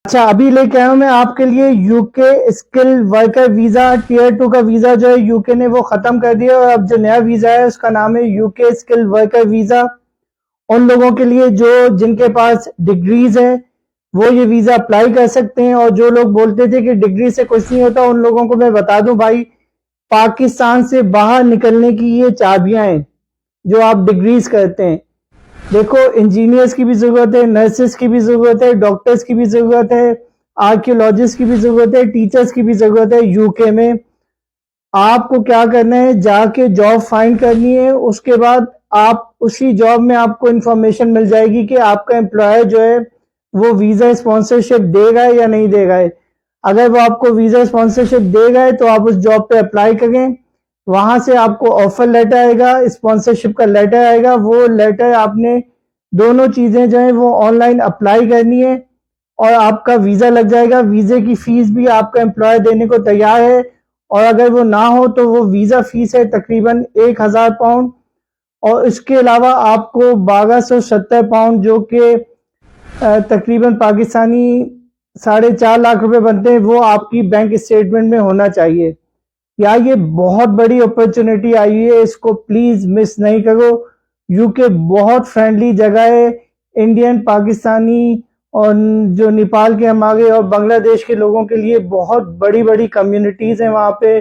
अच्छा, अभी लेके आया हूँ मैं आपके लिए UK skill worker visa tier 2 का वीजा जो है यूके ने वो खत्म कर दिया और अब जो नया वीजा है उसका नाम है यूके स्किल वर्कर वीजा। उन लोगों के लिए जो जिनके पास डिग्रीज है वो ये वीजा अप्लाई कर सकते हैं। और जो लोग बोलते थे कि डिग्री से कुछ नहीं होता, उन लोगों को मैं बता दूं भाई, पाकिस्तान से बाहर निकलने की ये चाबियां हैं जो आप डिग्रीज करते हैं। देखो, इंजीनियर्स की भी जरूरत है, नर्सेस की भी जरूरत है, डॉक्टर्स की भी जरूरत है, आर्कियोलॉजिस्ट की भी जरूरत है, टीचर्स की भी जरूरत है यूके में। आपको क्या करना है, जाके जॉब फाइंड करनी है। उसके बाद आप उसी जॉब में आपको इंफॉर्मेशन मिल जाएगी कि आपका एम्प्लॉयर जो है वो वीजा स्पॉन्सरशिप देगा या नहीं देगा है। अगर वो आपको वीजा स्पॉन्सरशिप देगा है तो आप उस जॉब पे अप्लाई करें। वहां से आपको ऑफर लेटर आएगा, स्पॉन्सरशिप का लेटर आएगा। वो लेटर आपने दोनों चीजें जो है वो ऑनलाइन अप्लाई करनी है और आपका वीजा लग जाएगा। वीजे की फीस भी आपका एम्प्लॉयर देने को तैयार है। और अगर वो ना हो तो वो वीजा फीस है तकरीबन £1000। और इसके अलावा आपको 1270 पाउंड, जो कि तकरीबन पाकिस्तानी 4.5 लाख रुपए बनते हैं, वो आपकी बैंक स्टेटमेंट में होना चाहिए। यार, ये बहुत बड़ी अपॉर्चुनिटी आई है, इसको प्लीज मिस नहीं करो। यूके बहुत फ्रेंडली जगह है। इंडियन, पाकिस्तानी और जो नेपाल के हमारे और बांग्लादेश के लोगों के लिए बहुत बड़ी बड़ी कम्युनिटीज हैं वहाँ पे।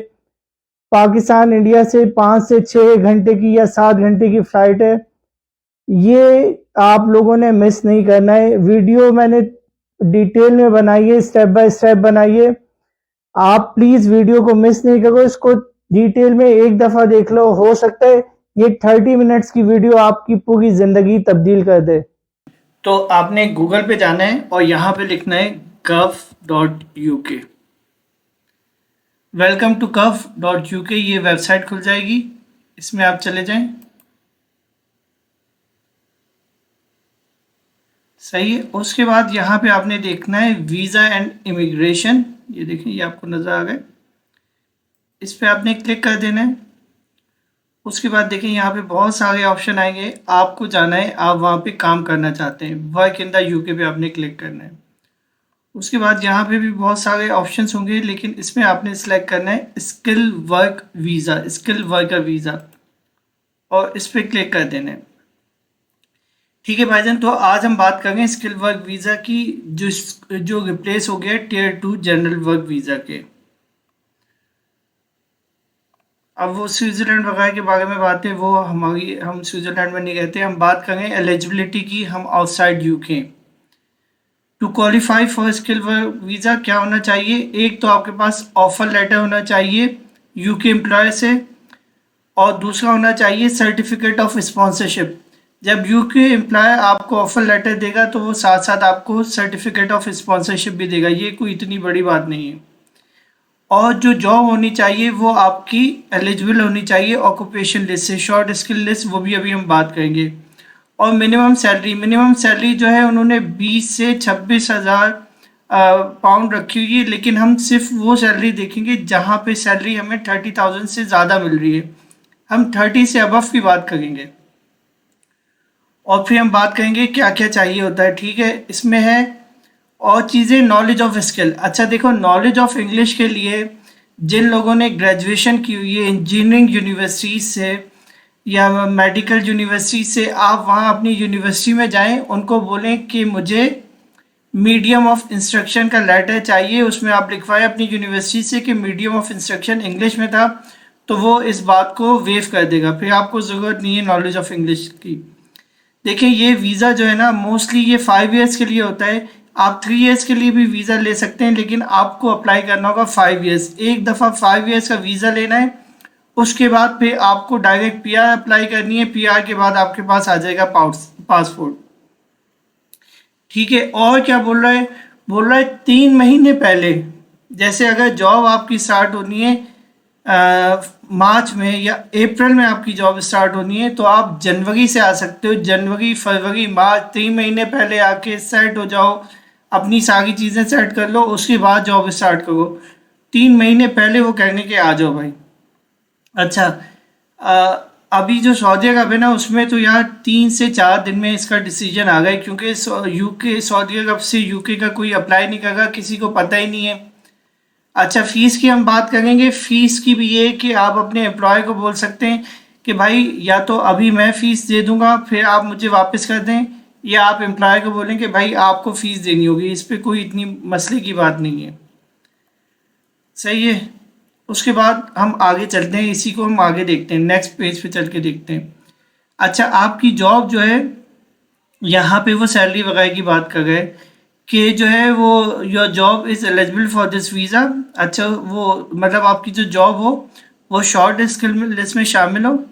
पाकिस्तान इंडिया से 5 से 6 घंटे की या 7 घंटे की फ्लाइट है। ये आप लोगों ने मिस नहीं करना है। वीडियो मैंने डिटेल में बनाई है, स्टेप बाय स्टेप बनाई है। आप प्लीज वीडियो को मिस नहीं करो, इसको डिटेल में एक दफा देख लो। हो सकता है ये 30 मिनट्स की वीडियो आपकी पूरी जिंदगी तब्दील कर दे। तो आपने गूगल पे जाना है और यहाँ पे लिखना है gov.uk। वेलकम टू gov.uk, ये वेबसाइट खुल जाएगी, इसमें आप चले जाएं। सही है। उसके बाद यहाँ पे आपने देखना है वीज़ा एंड इमिग्रेशन। ये देखिए, ये आपको नज़र आ गए, इस पे आपने क्लिक कर देना है। उसके बाद देखिए यहाँ पे बहुत सारे ऑप्शन आएंगे, आपको जाना है आप वहाँ पे काम करना चाहते हैं, वर्क इन द यूके पे आपने क्लिक करना है। उसके बाद यहाँ पे भी बहुत सारे ऑप्शंस होंगे, लेकिन इसमें आपने सिलेक्ट करना है skill work visa, skill worker visa, और इस पर क्लिक कर देना है। ठीक है भाईजान, तो आज हम बात करेंगे स्किल वर्क वीज़ा की, जो रिप्लेस हो गया टियर 2 जनरल वर्क वीज़ा के। अब वो स्विट्ज़रलैंड वगैरह के बारे में बात है, वो हम स्विट्ज़रलैंड में नहीं रहते। हम बात करें एलिजिबिलिटी की, हम outside UK. To qualify for skill work visa क्या होना चाहिए? एक तो आपके पास ऑफर लेटर होना चाहिए यूके एम्प्लॉयर से, और दूसरा होना चाहिए सर्टिफिकेट ऑफ स्पॉन्सरशिप। जब यूके एम्प्लॉयर आपको ऑफर लेटर देगा तो वो साथ साथ आपको सर्टिफिकेट ऑफ स्पॉन्सरशिप भी देगा, ये कोई इतनी बड़ी बात नहीं है। और जो जॉब होनी चाहिए वो आपकी एलिजिबल होनी चाहिए ऑक्यूपेशन लिस्ट से, शॉर्ट स्किल लिस्ट, वो भी अभी हम बात करेंगे। और मिनिमम सैलरी जो है उन्होंने 20 से 26,000 पाउंड रखी हुई है, लेकिन हम सिर्फ वो सैलरी देखेंगे जहाँ पे सैलरी हमें 30,000 से ज़्यादा मिल रही है। हम 30 से अबव की बात करेंगे। और फिर हम बात करेंगे क्या क्या चाहिए होता है। ठीक है, इसमें है और चीज़ें, नॉलेज ऑफ स्किल। अच्छा देखो, नॉलेज ऑफ इंग्लिश के लिए जिन लोगों ने ग्रेजुएशन की हुई है इंजीनियरिंग यूनिवर्सिटी से या मेडिकल यूनिवर्सिटी से, आप वहाँ अपनी यूनिवर्सिटी में जाएं, उनको बोलें कि मुझे मीडियम ऑफ इंस्ट्रक्शन का लेटर चाहिए। उसमें आप लिखवाएं अपनी यूनिवर्सिटी से कि मीडियम ऑफ इंस्ट्रक्शन इंग्लिश में था, तो वो इस बात को वेव कर देगा, फिर आपको ज़रूरत नहीं है नॉलेज ऑफ इंग्लिश की। देखिए, ये वीज़ा जो है ना, मोस्टली ये 5 ईयर्स के लिए होता है। आप 3 ईयर्स के लिए भी वीज़ा ले सकते हैं, लेकिन आपको अप्लाई करना होगा 5 ईयर्स। एक दफ़ा 5 ईयर्स का वीज़ा लेना है, उसके बाद फिर आपको डायरेक्ट पीआर अप्लाई करनी है। पीआर के बाद आपके पास आ जाएगा पासपोर्ट। ठीक है, और क्या बोल रहा है? बोल रहा है 3 महीने पहले, जैसे अगर जॉब आपकी स्टार्ट होनी है मार्च में या अप्रैल में आपकी जॉब स्टार्ट होनी है, तो आप जनवरी से आ सकते हो। जनवरी, फरवरी, मार्च, 3 महीने पहले आके सेट हो जाओ, अपनी सारी चीज़ें सेट कर लो, उसके बाद जॉब स्टार्ट करो। 3 महीने पहले वो कहने के आ जाओ भाई। अच्छा, अभी जो सऊदी अरब है ना उसमें तो यार 3 से 4 दिन में इसका डिसीजन आ गया, क्योंकि यूके सऊदी अरब से यूके का कोई अप्लाई नहीं करेगा, किसी को पता ही नहीं है। अच्छा, फीस की हम बात करेंगे। फीस की भी ये है कि आप अपने एम्प्लॉय को बोल सकते हैं कि भाई या तो अभी मैं फीस दे दूंगा फिर आप मुझे वापस कर दें, या आप एम्प्लॉय को बोलें कि भाई आपको फीस देनी होगी। इस पे कोई इतनी मसले की बात नहीं है। सही है। उसके बाद हम आगे चलते हैं, इसी को हम आगे देखते हैं, नेक्स्ट पेज पे चल के देखते हैं। अच्छा, आपकी जॉब जो है, यहाँ पे वो सैलरी वगैरह की बात कर गए कि जो है वो your job is eligible for this visa. अच्छा, वो मतलब आपकी जो जॉब हो वो शॉर्ट स्किल लिस्ट में शामिल हो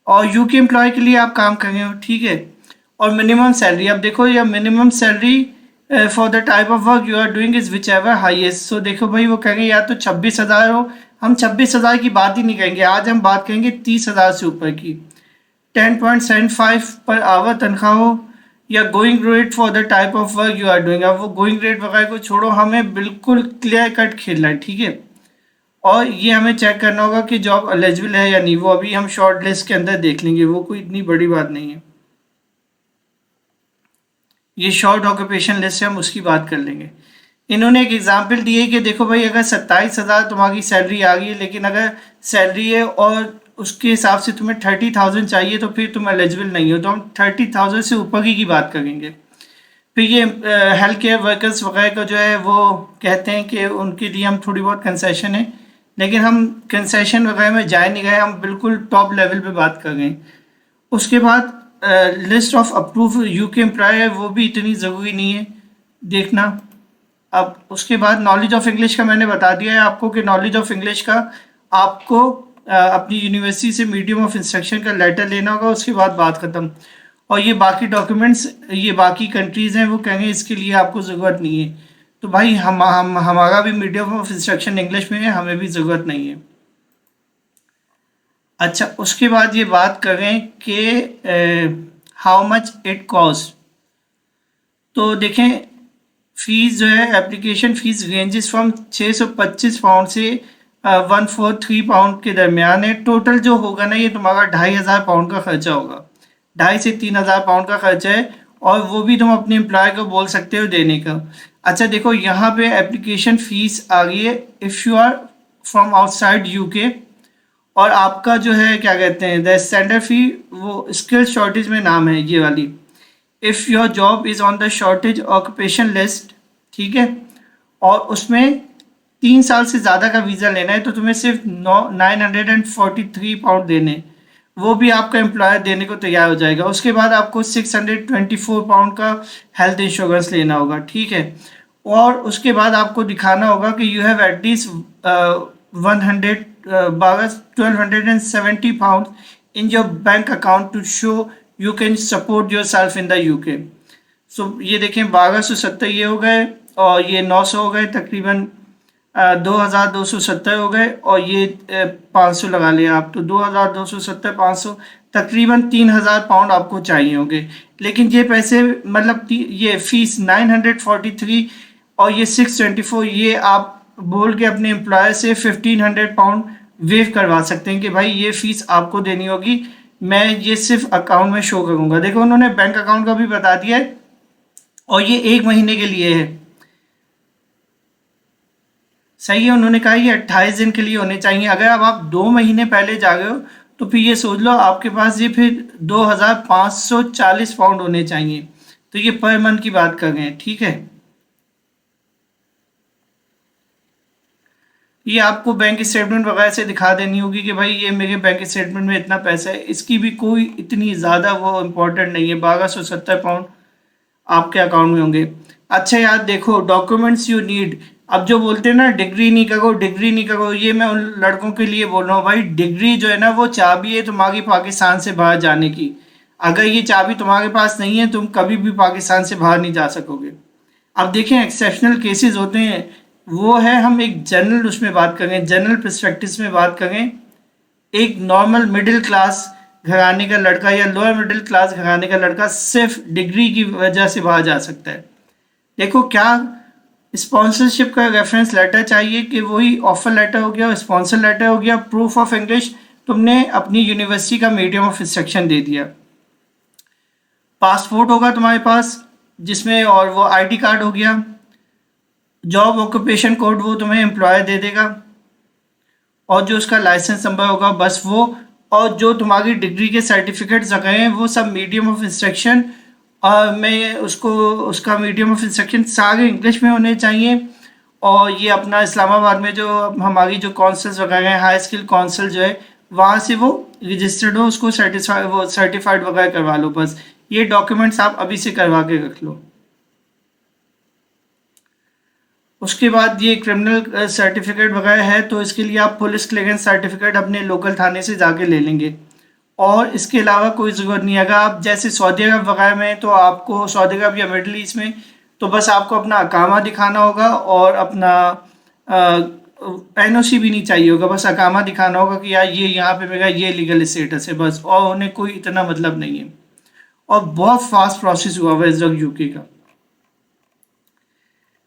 और यूके एम्प्लॉय के लिए आप काम कर रहे हो, ठीक है। और मिनिमम सैलरी अब देखो, या minimum salary for the type of work you are doing is whichever highest. So देखो भाई, वो कहेंगे या तो 26,000 हो। हम 26,000 की बात ही नहीं करेंगे, आज हम बात करेंगे 30,000 से ऊपर की। 10.75 पर आवर तनख्वाह हो, या going rate for the type of work you are doing. अब वो गोइंग रेट वगैरह को छोड़ो, हमें बिल्कुल क्लियर कट खेलना है, ठीक है। और ये हमें चेक करना होगा कि जॉब एलिजिबल है या नहीं। वो अभी हम शॉर्ट लिस्ट के अंदर देख लेंगे, वो कोई इतनी बड़ी बात नहीं है। ये शॉर्ट ऑक्यूपेशन लिस्ट है, हम उसकी बात कर लेंगे। इन्होंने एक एग्जाम्पल दी है कि देखो भाई, अगर 27,000 तुम्हारी सैलरी आ गई है, लेकिन अगर सैलरी है और उसके हिसाब से तुम्हें 30,000 चाहिए, तो फिर तुम एलिजिबल नहीं हो। तो हम 30,000 से ऊपर की बात करेंगे। फिर ये हेल्थ केयर वर्कर्स वगैरह का जो है वो कहते हैं कि उनके लिए हम थोड़ी बहुत कंसेशन है, लेकिन हम कंसेशन वगैरह में जा नहीं गए, हम बिल्कुल टॉप लेवल पे बात कर गए। उसके बाद list of approve UK employ है, वो भी इतनी ज़रूरी नहीं है देखना। अब उसके बाद नॉलेज ऑफ इंग्लिश का मैंने बता दिया है आपको कि नॉलेज ऑफ इंग्लिश का आपको अपनी यूनिवर्सिटी से मीडियम ऑफ इंस्ट्रक्शन का लेटर लेना होगा, उसके बाद बात ख़त्म। और ये बाकी डॉक्यूमेंट्स, ये बाकी कंट्रीज़ हैं, वो कहेंगे इसके लिए आपको ज़रूरत नहीं है। तो भाई हमारा भी मीडियम ऑफ इंस्ट्रक्शन इंग्लिश में है, हमें भी ज़रूरत नहीं है। अच्छा, उसके बाद ये बात करें कि हाउ मच इट कॉस्ट। तो देखें, फीस जो है, application fees ranges from 625 pound से 143 पाउंड के दरमियान है। टोटल जो होगा ना, ये तुम्हारा 2,500 पाउंड का खर्चा होगा। 2,500 से 3,000 पाउंड का खर्चा है, और वो भी तुम अपने एम्प्लॉय को बोल सकते हो देने का। अच्छा देखो, यहाँ पे एप्लीकेशन फ़ीस आ गई है if you are from outside UK, और आपका जो है क्या कहते हैं द स्टैंडर्ड फ़ी, वो स्किल शॉर्टेज में नाम है ये वाली। If your job is on the shortage occupation list, ठीक है, और उसमें 3 साल से ज़्यादा का वीज़ा लेना है, तो तुम्हें सिर्फ 943 पाउंड देने, वो भी आपका एम्प्लॉयर देने को तैयार हो जाएगा। उसके बाद आपको 624 पाउंड का हेल्थ इंश्योरेंस लेना होगा, ठीक है। और उसके बाद आपको दिखाना होगा कि you have at least 1,270 pound in your bank account to show you can support your self in the UK. So ये देखें, 1,270 ये हो गए, और ये 900 हो गए, तकरीबन 2,270 हो गए, और ये 500 लगा लिया आप, तो 2,270 500 तकरीबन 3,000 पाउंड आपको चाहिए होंगे। लेकिन ये पैसे मतलब ये फीस 943 और ये 624, ये आप बोल के अपने एम्प्लॉयर से 1,500 पाउंड वेव करवा सकते हैं कि भाई ये फीस आपको देनी होगी, मैं ये सिर्फ अकाउंट में शो करूँगा। देखो, उन्होंने बैंक अकाउंट का भी बता दिया है, और ये 1 महीने के लिए है। सही है, उन्होंने कहा ये 28 दिन के लिए होने चाहिए। अगर अब आप 2 महीने पहले जा गए हो, तो फिर ये सोच लो आपके पास ये फिर 2,540 पाउंड होने चाहिए। तो ये पर मंथ की बात कर रहे हैं, ठीक है। ये आपको बैंक स्टेटमेंट वगैरह से दिखा देनी होगी कि भाई ये मेरे बैंक स्टेटमेंट में इतना पैसा है। इसकी भी कोई इतनी ज़्यादा वो इम्पोर्टेंट नहीं है, 1,270 पाउंड आपके अकाउंट में होंगे। अच्छा यार देखो, डॉक्यूमेंट्स यू नीड, अब जो बोलते हैं ना डिग्री नहीं करो, डिग्री नहीं करो, ये मैं उन लड़कों के लिए बोल रहा हूँ। भाई डिग्री जो है ना, वो चाबी है तुम्हारी पाकिस्तान से बाहर जाने की। अगर ये चाबी तुम्हारे पास नहीं है, तुम कभी भी पाकिस्तान से बाहर नहीं जा सकोगे। अब देखें, एक्सेप्शनल केसेस होते हैं, वो है, हम एक जनरल उसमें बात करें, जनरल पर्सपेक्टिव में बात करें। एक नॉर्मल मिडिल क्लास घराने का लड़का या लोअर मिडिल क्लास घराने का लड़का सिर्फ डिग्री की वजह से बाहर जा सकता है। देखो, क्या स्पॉन्सरशिप का रेफरेंस लेटर चाहिए कि वही ऑफर लेटर हो गया, स्पॉन्सर लेटर हो गया, प्रूफ ऑफ इंग्लिश, तुमने अपनी यूनिवर्सिटी का मीडियम ऑफ इंस्ट्रक्शन दे दिया, पासपोर्ट होगा तुम्हारे पास जिसमें, और वो आईडी कार्ड हो गया, जॉब ऑक्यूपेशन कोड वो तुम्हें एम्प्लॉयर दे देगा, और जो उसका लाइसेंस नंबर होगा बस वो, और जो तुम्हारी डिग्री के सर्टिफिकेट्स गए हैं वो सब मीडियम ऑफ इंस्ट्रक्शन, और मैं उसको उसका मीडियम ऑफ इंस्ट्रक्शन सारे इंग्लिश में होने चाहिए। और ये अपना इस्लामाबाद में जो हमारी जो कौंसल्स वगैरह हैं, हाई स्किल कौंसल जो है वहाँ से वो रजिस्टर्ड हो, उसको सर्टिफाइड वगैरह करवा लो। बस ये डॉक्यूमेंट्स आप अभी से करवा के रख लो। उसके बाद ये क्रिमिनल सर्टिफिकेट वगैरह है तो इसके लिए आप पुलिस क्लियरेंस सर्टिफिकेट अपने लोकल थाने से जाके ले लेंगे। और इसके अलावा कोई ज़रूरत नहीं है। अगर आप जैसे सऊदी अरब वगैरह में, तो आपको सऊदी अरब या मिडल ईस्ट में तो बस आपको अपना अकामा दिखाना होगा और अपना एनओसी भी नहीं चाहिए होगा, बस अकामा दिखाना होगा कि यार ये यहाँ पे मेरा ये लीगल स्टेटस है बस, और उन्हें कोई इतना मतलब नहीं है। और बहुत फास्ट प्रोसेस हुआ हुआ है इस वक्त यूके का।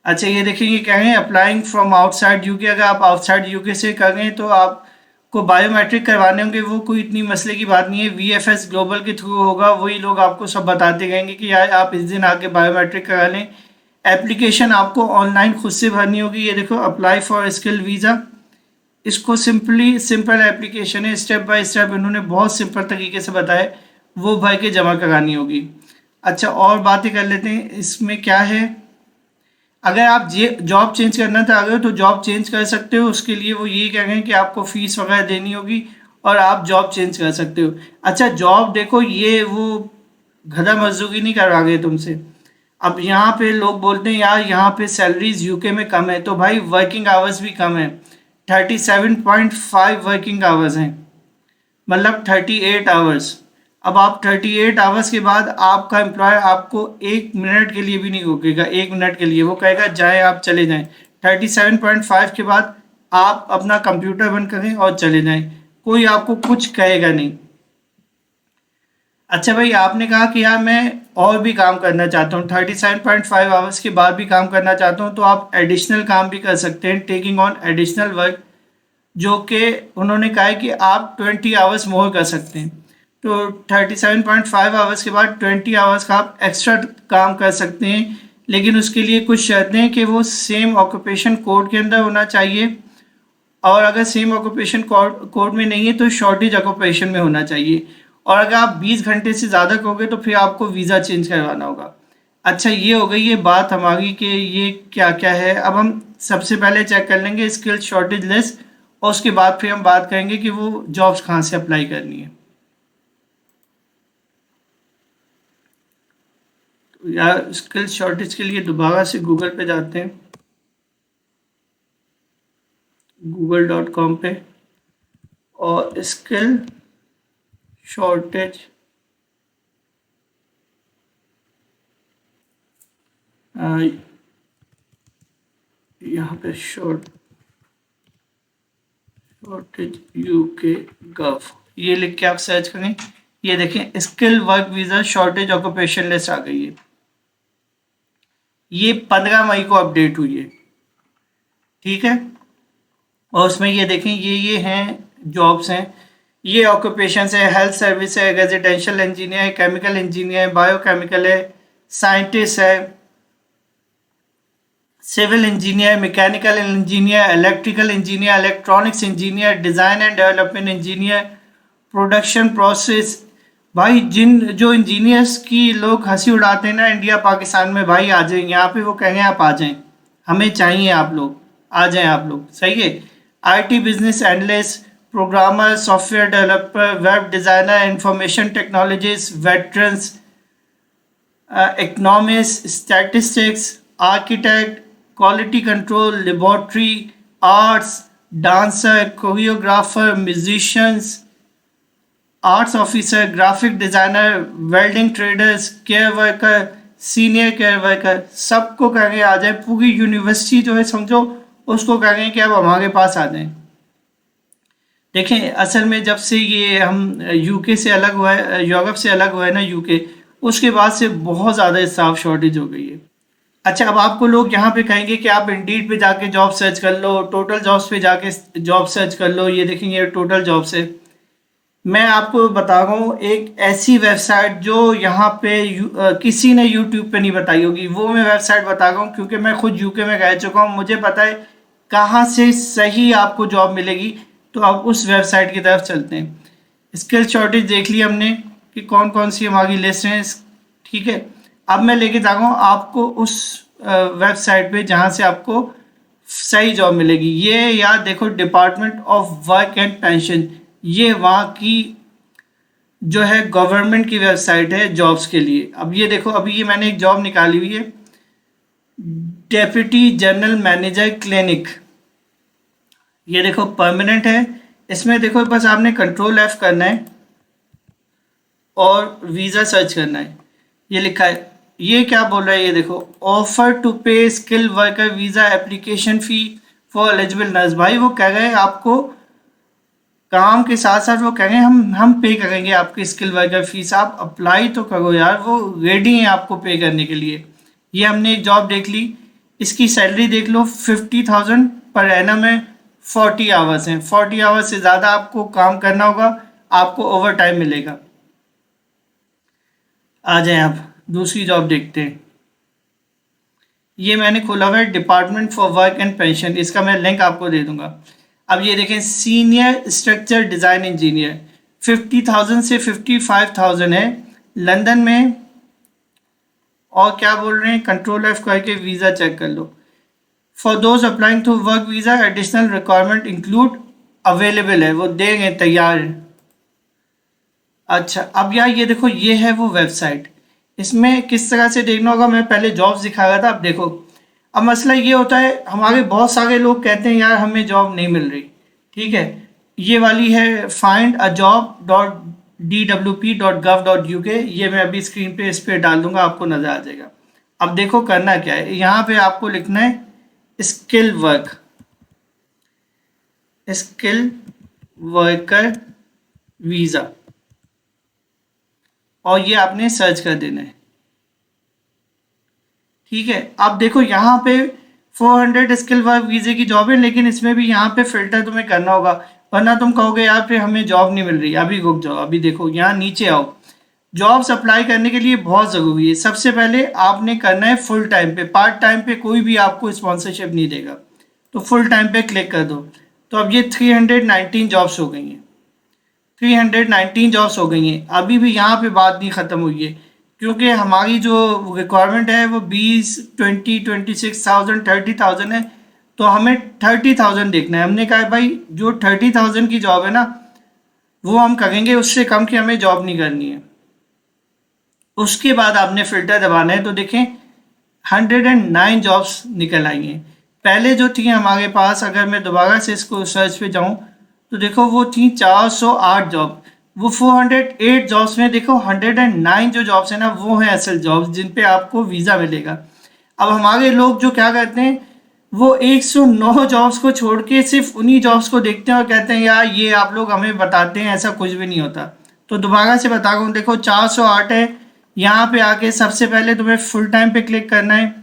अच्छा ये देखेंगे क्या है, अप्लाइंग फ्रॉम आउटसाइड यूके। अगर आप आउटसाइड यूके से करें तो आपको बायोमेट्रिक करवाने होंगे, वो कोई इतनी मसले की बात नहीं है। वीएफएस ग्लोबल के थ्रू होगा, वही लोग आपको सब बताते रहेंगे कि यार आप इस दिन आके बायोमेट्रिक करा लें। एप्लीकेशन आपको ऑनलाइन खुद से भरनी होगी। ये देखो, अप्लाई फॉर स्किल वीज़ा, इसको सिंपल एप्लीकेशन है, स्टेप बाय स्टेप इन्होंने बहुत सिंपल तरीके से बताया, वो भर के जमा करानी होगी। अच्छा और बातें कर लेते हैं इसमें क्या है। अगर आप जॉब चेंज करना चाह रहे हो तो जॉब चेंज कर सकते हो, उसके लिए वो यही कह रहे हैं कि आपको फीस वगैरह देनी होगी और आप जॉब चेंज कर सकते हो। अच्छा जॉब देखो, ये वो गधा मजदूरी नहीं करवाएंगे तुमसे। अब यहाँ पे लोग बोलते हैं यार यहाँ पे सैलरीज यूके में कम है, तो भाई वर्किंग आवर्स भी कम है, 37.5 वर्किंग आवर्स हैं, मतलब 38 आवर्स। अब आप 38 आवर्स के बाद आपका एम्प्लॉयर आपको 1 मिनट के लिए भी नहीं रोकेगा, 1 मिनट के लिए वो कहेगा जाए आप चले जाएं। 37.5 के बाद आप अपना कंप्यूटर बंद करें और चले जाएं, कोई आपको कुछ कहेगा नहीं। अच्छा भाई आपने कहा कि यार मैं और भी काम करना चाहता हूँ, 37.5 आवर्स के बाद भी काम करना चाहता हूँ, तो आप एडिशनल काम भी कर सकते हैं, टेकिंग ऑन एडिशनल वर्क, जो कि उन्होंने कहा है कि आप 20 आवर्स मोर कर सकते हैं। तो 37.5 आवर्स के बाद 20 आवर्स का आप एक्स्ट्रा काम कर सकते हैं, लेकिन उसके लिए कुछ शर्तें हैं कि वो सेम ऑक्यूपेशन कोड के अंदर होना चाहिए, और अगर सेम ऑक्यूपेशन कोड में नहीं है तो शॉर्टेज ऑक्यूपेशन में होना चाहिए, और अगर आप 20 घंटे से ज़्यादा करोगे तो फिर आपको वीज़ा चेंज करवाना होगा। अच्छा ये हो गई ये बात हमारी कि ये क्या क्या है। अब हम सबसे पहले चेक कर लेंगे स्किल शॉर्टेज लिस्ट, और उसके बाद फिर हम बात करेंगे कि वो जॉब्स कहाँ से अप्लाई करनी है। तो यार स्किल शॉर्टेज के लिए दोबारा से गूगल पे जाते हैं, google.com पे, और स्किल शॉर्टेज यहाँ पे शॉर्टेज यूके गव, ये लिख के आप सर्च करें। ये देखें skill work visa shortage occupation list आ गई है, ये 15 मई को अपडेट हुई है, ठीक है। और उसमें ये देखें ये हैं जॉब्स हैं, ये ऑक्यूपेशन है, हेल्थ सर्विस है, रेजिडेंशियल इंजीनियर है, केमिकल इंजीनियर है, बायोकेमिकल है, साइंटिस्ट है, civil engineer, mechanical engineer, electrical engineer, electronics engineer, design and development engineer, production process. भाई जो इंजीनियर्स की लोग हंसी उड़ाते हैं ना इंडिया पाकिस्तान में, भाई आ जाएं यहाँ पे, वो कहें आप आ जाएं, हमें चाहिए आप लोग, आ जाएं आप लोग, सही है। IT business analyst, programmer, software developer, web designer, information technologist, veterans, economist, statistics, architect, quality control, laboratory, arts, dancer, choreographer, musicians, arts officer, graphic designer, welding traders, care worker, senior care worker, सबको कहेंगे आ जाए। पूरी university जो है समझो उसको कहेंगे कि अब हमारे पास आ जाएं। देखें असल में जब से ये हम यूके से अलग हुआ है, यूरोप से अलग हुआ है ना यूके, उसके बाद से बहुत ज़्यादा स्टाफ शॉर्टेज हो गई है। अच्छा अब आपको लोग यहाँ पे कहेंगे कि आप इंडीड पे जाके जॉब सर्च कर लो, टोटल जॉब्स पे जाके जॉब सर्च कर लो। ये देखेंगे टोटल जॉब्स है, मैं आपको बता रहा हूँ एक ऐसी वेबसाइट जो यहाँ पे किसी ने यूट्यूब पे नहीं बताई होगी, वो मैं वेबसाइट बता रहा हूँ क्योंकि मैं खुद यूके में रह चुका हूँ, मुझे पता है कहाँ से सही आपको जॉब मिलेगी। तो अब उस वेबसाइट की तरफ चलते हैं। स्किल शॉर्टेज देख ली हमने कि कौन कौन सी हमारी लिस्ट हैं, ठीक है। अब मैं लेके जा रहा हूँ आपको उस वेबसाइट पे जहाँ से आपको सही जॉब मिलेगी। ये याद देखो, department of work and pension, ये वहाँ की जो है गवर्नमेंट की वेबसाइट है जॉब्स के लिए। अब ये देखो, अभी ये मैंने एक जॉब निकाली हुई है, डेप्यूटी जनरल मैनेजर क्लिनिक। ये देखो परमानेंट है। इसमें देखो बस आपने कंट्रोल F करना है और वीज़ा सर्च करना है। ये लिखा है, ये क्या बोल रहा है, ये देखो, ऑफर टू पे skill worker visa application fee for eligible nurse. भाई वो कह रहे हैं आपको काम के साथ साथ, वो कह रहे हैं हम पे करेंगे आपकी स्किल वर्कर फीस, आप अप्लाई तो करो यार, वो रेडी हैं आपको पे करने के लिए। ये हमने एक जॉब देख ली, इसकी सैलरी देख लो 50,000 पर एनम है, 40 आवर्स हैं, 40 आवर्स से ज़्यादा आपको काम करना होगा, आपको ओवर टाइम मिलेगा। आ जाए आप दूसरी जॉब देखते हैं। ये मैंने खोला हुआ है department for work and pension, इसका मैं लिंक आपको दे दूंगा। अब ये देखें, सीनियर स्ट्रक्चर डिज़ाइन इंजीनियर, 50,000 से 55,000 है, लंदन में। और क्या बोल रहे हैं, कंट्रोल F करके वीज़ा चेक कर लो। For those applying to work visa additional requirement include available है, वो देंगे, तैयार है। अच्छा, अब यार ये देखो, ये है वो वेबसाइट। इसमें किस तरह से देखना होगा, मैं पहले जॉब्स दिखा रहा था, अब देखो। अब मसला ये होता है, हमारे बहुत सारे लोग कहते हैं यार हमें जॉब नहीं मिल रही, ठीक है। ये वाली है find a job dot dwp.gov.uk, ये मैं अभी स्क्रीन पे इस पे डाल दूंगा, आपको नज़र आ जाएगा। अब देखो करना क्या है, यहाँ पे आपको लिखना है skill work, skill worker visa, और ये आपने सर्च कर देना है, ठीक है। अब देखो यहाँ पे 400 स्किल वर्क वीज़े की जॉब है, लेकिन इसमें भी यहाँ पे फिल्टर तुम्हें करना होगा, वरना तुम कहोगे यार फिर हमें जॉब नहीं मिल रही। अभी रुक जाओ, अभी देखो यहाँ नीचे आओ। जॉब्स अप्लाई करने के लिए बहुत ज़रूरी है, सबसे पहले आपने करना है फुल टाइम पे, पार्ट टाइम पे कोई भी आपको स्पॉन्सरशिप नहीं देगा, तो फुल टाइम पे क्लिक कर दो। तो अब ये 319 जॉब्स हो गई हैं, 319 जॉब्स हो गई हैं। अभी भी यहाँ पे बात नहीं ख़त्म हुई है, क्योंकि हमारी जो रिक्वायरमेंट है वो 20, 20, 26,000, 30,000 है, तो हमें 30,000 देखना है। हमने कहा भाई जो 30,000 की जॉब है ना, वो हम करेंगे, उससे कम की हमें जॉब नहीं करनी है। उसके बाद आपने फ़िल्टर दबाना है, तो देखें 109 जॉब्स निकल आई हैं। पहले जो थी हमारे पास, अगर मैं दोबारा से इसको सर्च पे जाऊं, तो देखो वो थी 408 जॉब। वो 408 जॉब्स में देखो 109 जो जॉब्स हैं ना, वो हैं असल जॉब्स जिन पे आपको वीज़ा मिलेगा। अब हमारे लोग जो क्या करते हैं, वो 109 जॉब्स को छोड़ के सिर्फ उन्हीं जॉब्स को देखते हैं और कहते हैं यार ये आप लोग हमें बताते हैं, ऐसा कुछ भी नहीं होता। तो दोबारा से बता रहा हूँ, देखो 408 है, यहाँ पे आके सबसे पहले तुम्हें फुल टाइम पे क्लिक करना है।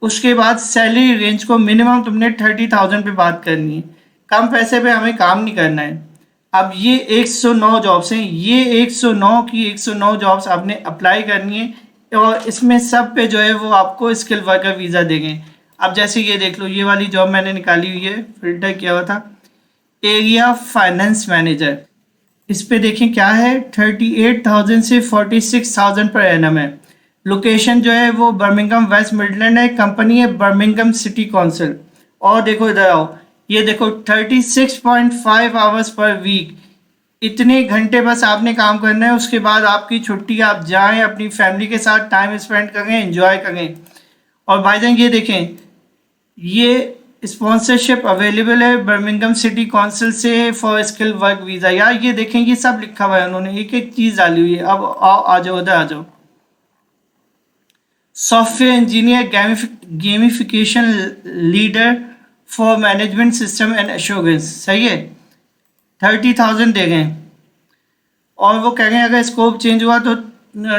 उसके बाद सैलरी रेंज को मिनिमम तुमने 30,000 पे बात करनी है, कम पैसे पे हमें काम नहीं करना है। अब ये 109 जॉब्स हैं, ये 109 की 109 जॉब्स आपने अप्लाई करनी है, और इसमें सब पे जो है वो आपको स्किल वर्कर वीज़ा देंगे। अब जैसे ये देख लो, ये वाली जॉब मैंने निकाली हुई है, फिल्टर किया हुआ था, एरिया फाइनेंस मैनेजर। इस पे देखें क्या है, 38,000 से 46,000 पर एनम है। लोकेशन जो है वो बर्मिंघम वेस्ट मिडलैंड है, कंपनी है बर्मिंघम सिटी काउंसिल। और देखो इधर आओ, ये देखो 36.5 आवर्स पर वीक, इतने घंटे बस आपने काम करना है, उसके बाद आपकी छुट्टी, आप जाएं अपनी फैमिली के साथ टाइम स्पेंड करें, एंजॉय करें। और भाईजान ये देखें, ये स्पॉन्सरशिप अवेलेबल है बर्मिंघम सिटी काउंसिल से फॉर स्किल वर्क वीज़ा। यार ये देखें, ये सब लिखा हुआ है, उन्होंने एक एक चीज़ डाली हुई है। अब आओ, आ जाओ उधर आ जाओ। Software engineer gamification leader for management system and assurance, सही है, 30,000 दे गए। और वो कह रहे हैं अगर स्कोप चेंज हुआ तो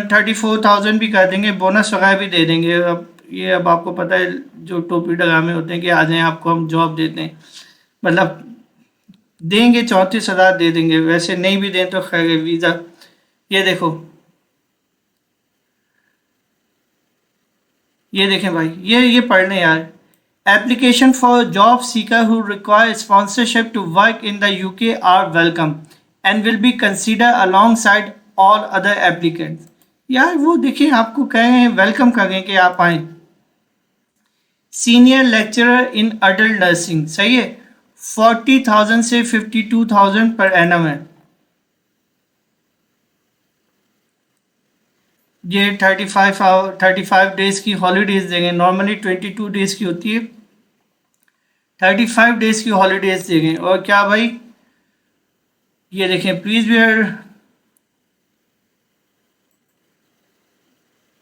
34,000 भी कर देंगे, बोनस वगैरह भी दे देंगे। अब ये, अब आपको पता है जो टोपी डगामे होते हैं कि आ जाएं आपको हम जॉब देते हैं, मतलब देंगे 34,000 दे देंगे, वैसे नहीं भी दें तो खैर वीज़ा। ये देखो, ये देखें भाई, ये पढ़ लें यार। Application for job seeker who require sponsorship to work in the UK are welcome and will be consider alongside all other applicants. यार वो देखिए, आपको कह रहे हैं, वेलकम कर रहे हैं कि आप आए। Senior lecturer in adult nursing, सही है, 40,000 से 52,000 पर एनम है। ये 35 डेज की हॉलीडेज देंगे, नॉर्मली 22 डेज की होती है, 35 डेज की हॉलीडेज देंगे। और क्या भाई, ये देखें, please where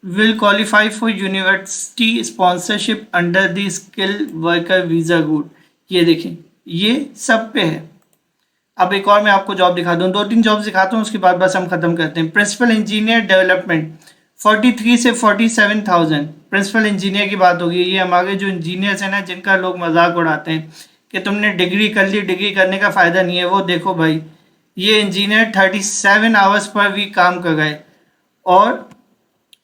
will qualify for university sponsorship under the skill worker visa route. ये देखें, ये सब पे है। अब एक और मैं आपको जॉब दिखा दूँ, 2-3 जॉब दिखाता हूँ, उसके बाद बस हम ख़त्म करते हैं। प्रिंसिपल इंजीनियर डेवलपमेंट 43 से 47,000, प्रिंसिपल इंजीनियर की बात होगी। ये हमारे जो इंजीनियर्स हैं ना, जिनका लोग मजाक उड़ाते हैं कि तुमने डिग्री कर ली, डिग्री करने का फ़ायदा नहीं है, वो देखो भाई, ये इंजीनियर 37 आवर्स पर वीक काम कर रहा है। और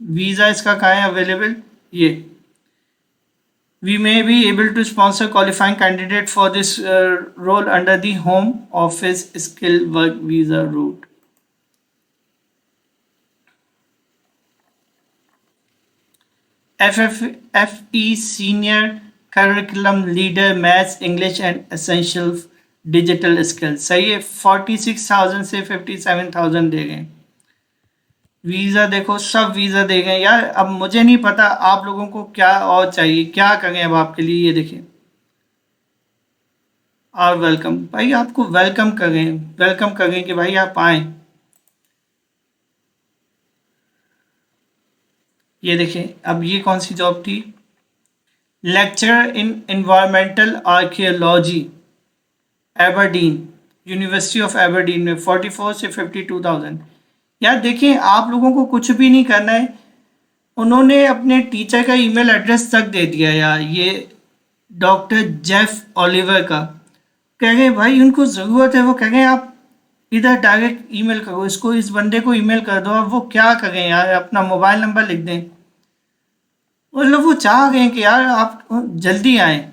वीज़ा इसका कहाँ है अवेलेबल, ये we may be able to sponsor qualifying candidate for this role under the Home Office skilled work visa route. FFE senior curriculum leader maths English and essential digital skills, सही है, 46,000 से 57,000 दे गए। Visa देखो, सब visa दे गए यार। अब मुझे नहीं पता आप लोगों को क्या और चाहिए, क्या करें अब आपके लिए। ये देखिए, और वेलकम भाई, आपको वेलकम करें, वेलकम करें कि भाई आप आए। ये देखिए, अब ये कौन सी जॉब थी, lecturer in environmental archaeology Aberdeen, university of Aberdeen में 44 से 52,000। यार देखिए, आप लोगों को कुछ भी नहीं करना है, उन्होंने अपने टीचर का ईमेल एड्रेस तक दे दिया यार, ये डॉक्टर जेफ ओलिवर का। कह रहे भाई उनको ज़रूरत है, वो कह रहे आप इधर डायरेक्ट ईमेल करो इसको, इस बंदे को ईमेल कर दो। अब वो क्या करें यार, अपना मोबाइल नंबर लिख दें। मतलब वो चाह रहे हैं कि यार आप जल्दी आएँ।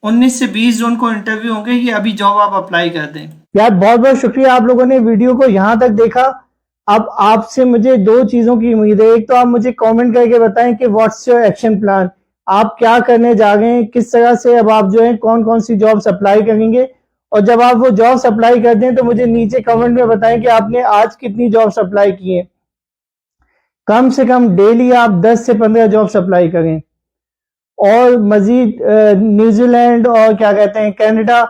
19 से 20 जून को इंटरव्यू होंगे, ये अभी जॉब आप अप्लाई कर दें। यार बहुत बहुत शुक्रिया, आप लोगों ने वीडियो को यहाँ तक देखा। अब आपसे मुझे 2 चीज़ों की उम्मीद है। एक तो आप मुझे कमेंट करके बताएं कि व्हाट्स योर एक्शन प्लान, आप क्या करने जा रहे हैं, किस तरह से अब आप जो है कौन कौन सी जॉब्स अप्लाई करेंगे। और जब आप वो जॉब्स अप्लाई कर दें तो मुझे नीचे कमेंट में बताएं कि आपने आज कितनी जॉब्स अप्लाई की हैं। कम से कम डेली आप 10 से 15 जॉब्स अप्लाई करें। और मजीद न्यूजीलैंड और क्या कहते हैं कनाडा,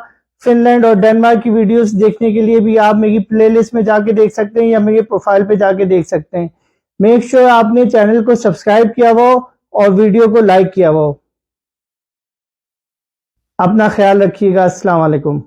फिनलैंड और डेनमार्क की वीडियोस देखने के लिए भी आप मेरी प्लेलिस्ट में जाके देख सकते हैं या मेरे प्रोफाइल पे जाके देख सकते हैं। मेक श्योर आपने चैनल को सब्सक्राइब किया हुआ हो और वीडियो को लाइक किया हुआ हो। अपना ख्याल रखिएगा। अस्सलाम वालेकुम।